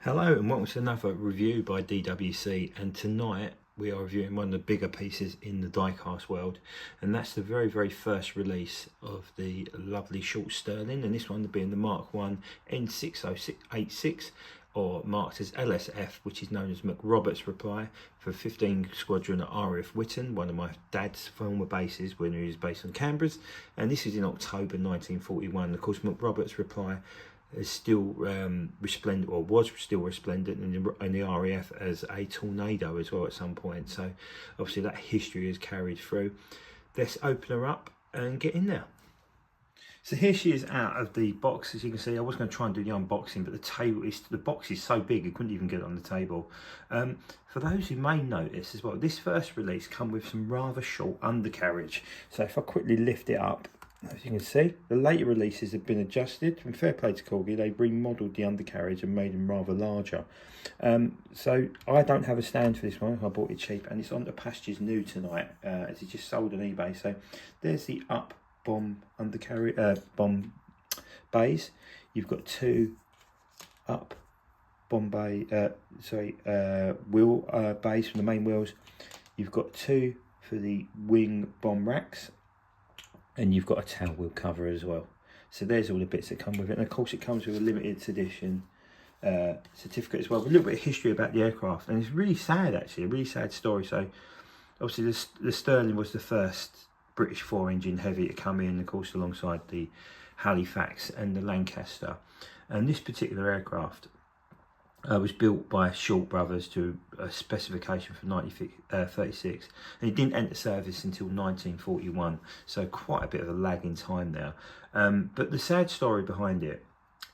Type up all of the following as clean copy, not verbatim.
Hello and welcome to another review by DWC, and tonight we are reviewing one of the bigger pieces in the diecast world, and that's the very first release of the lovely short Stirling, and this one being the Mark 1 N6086, or marked as LSF, which is known as MacRoberts reply for 15 Squadron at RAF Wyton, one of my dad's former bases when he was based on Canberra's, and this is in October 1941. Of course, MacRoberts reply is still resplendent, or was still resplendent in the RAF as a tornado as well at some point. So obviously that history is carried through. Let's open her up and get in there. So here she is out of the box. As you can see, I was going to try and do the unboxing, but the box is so big I couldn't even get it on the table. For those who may notice as well, this first release come with some rather short undercarriage. So if I quickly lift it up, as you can see, the later releases have been adjusted. And fair play to Corgi, they remodelled the undercarriage and made them rather larger. So I don't have a stand for this one. I bought it cheap, and it's on the Pastures New tonight, as it just sold on eBay. So there's the up bomb undercarriage, bomb bays. You've got two up bomb bay, wheel bays from the main wheels. You've got two for the wing bomb racks, and you've got a tail wheel cover as well. So there's all the bits that come with it, and of course it comes with a limited edition certificate as well, with a little bit of history about the aircraft. And it's really sad, actually, a really sad story. So obviously the Stirling was the first British 4-engine heavy to come in, of course, alongside the Halifax and the Lancaster. And this particular aircraft was built by Short Brothers to a specification for 1936, and it didn't enter service until 1941, so quite a bit of a lag in time there. But the sad story behind it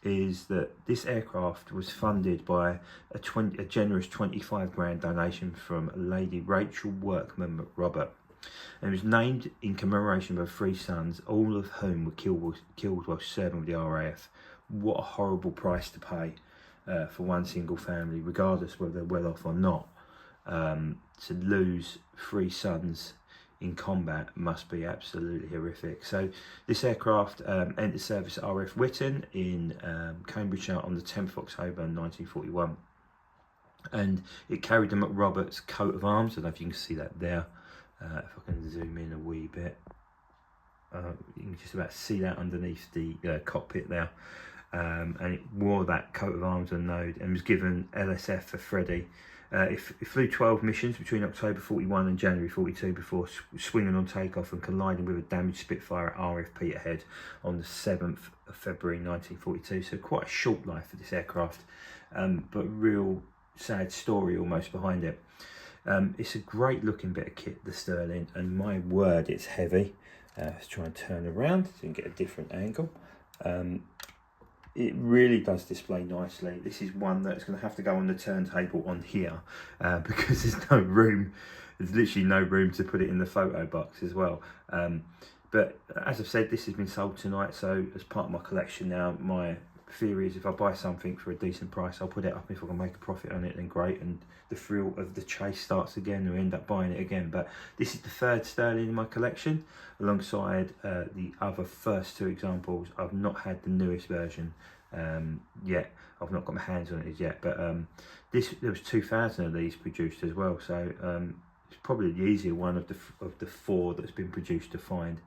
is that this aircraft was funded by a generous 25 grand donation from a lady, Rachel Workman MacRobert, and it was named in commemoration of her three sons, all of whom were killed while serving with the RAF. What a horrible price to pay for one single family, regardless whether they're well off or not. To lose three sons in combat must be absolutely horrific. So this aircraft entered service at RAF Wyton in Cambridgeshire on the 10th of October 1941, and it carried the MacRoberts coat of arms. I don't know if you can see that there. If I can zoom in a wee bit, you can just about see that underneath the cockpit there. And it wore that coat of arms on node and was given LSF for Freddie. It flew 12 missions between October 41 and January 42 before swinging on takeoff and colliding with a damaged Spitfire at RAF Peterhead on the 7th of February 1942. So quite a short life for this aircraft, but a real sad story almost behind it. It's a great looking bit of kit, the Stirling, and my word, it's heavy. Let's try and turn around so you can get a different angle. It really does display nicely. This is one that's going to have to go on the turntable on here, because there's no room. There's literally no room to put it in the photo box as well. But as I've said, this has been sold tonight, so as part of my collection now, my theory is if I buy something for a decent price, I'll put it up. If I can make a profit on it, then great, and the thrill of the chase starts again, or end up buying it again. But this is the third Stirling in my collection, alongside the other first two examples. I've not had the newest version yet. I've not got my hands on it as yet, but there was 2,000 of these produced as well, so it's probably the easier one of the four that's been produced to find.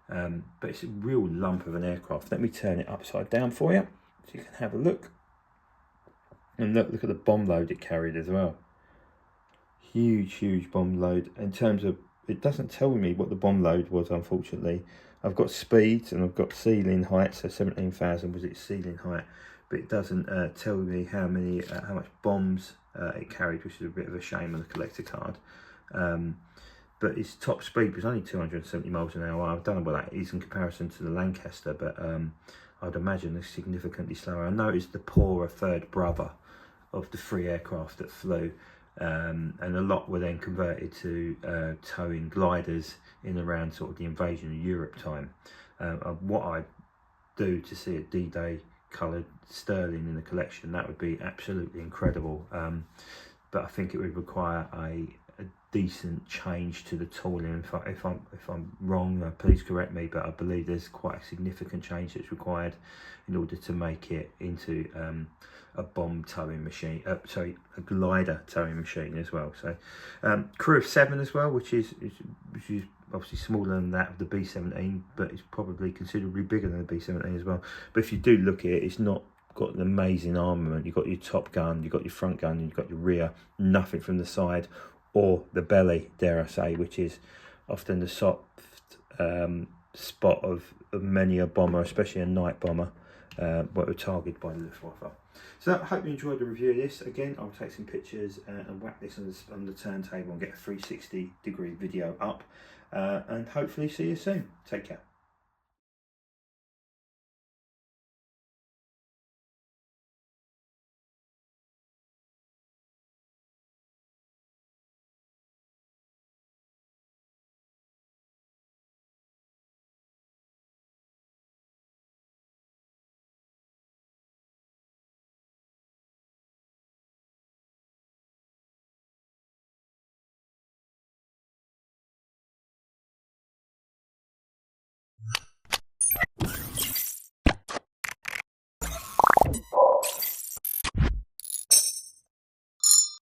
But it's a real lump of an aircraft. Let me turn it upside down for you so you can have a look. And look at the bomb load it carried as well. Huge bomb load. In terms of, it doesn't tell me what the bomb load was, unfortunately. I've got speeds and I've got ceiling height, so 17,000 was its ceiling height, but it doesn't tell me how much bombs it carried, which is a bit of a shame on the collector card. But its top speed was only 270 miles an hour. I don't know what that is in comparison to the Lancaster, but I'd imagine it's significantly slower. I noticed the poorer third brother of the three aircraft that flew, and a lot were then converted to towing gliders in around sort of the invasion of Europe time. What I'd do to see a D-Day coloured Stirling in the collection, that would be absolutely incredible. But I think it would require a a decent change to the tooling. If I'm wrong, please correct me, but I believe there's quite a significant change that's required in order to make it into a bomb towing machine, sorry, a glider towing machine as well. So crew of 7 as well, which is obviously smaller than that of the B-17, but it's probably considerably bigger than the B-17 as well. But if you do look at it, it's not got an amazing armament. You've got your top gun, you've got your front gun, and you've got your rear, nothing from the side or the belly, dare I say, which is often the soft spot of many a bomber, especially a night bomber, what we're targeted by the Luftwaffe. So I hope you enjoyed the review of this. Again, I'll take some pictures and whack this on the turntable and get a 360-degree video up, and hopefully see you soon. Take care.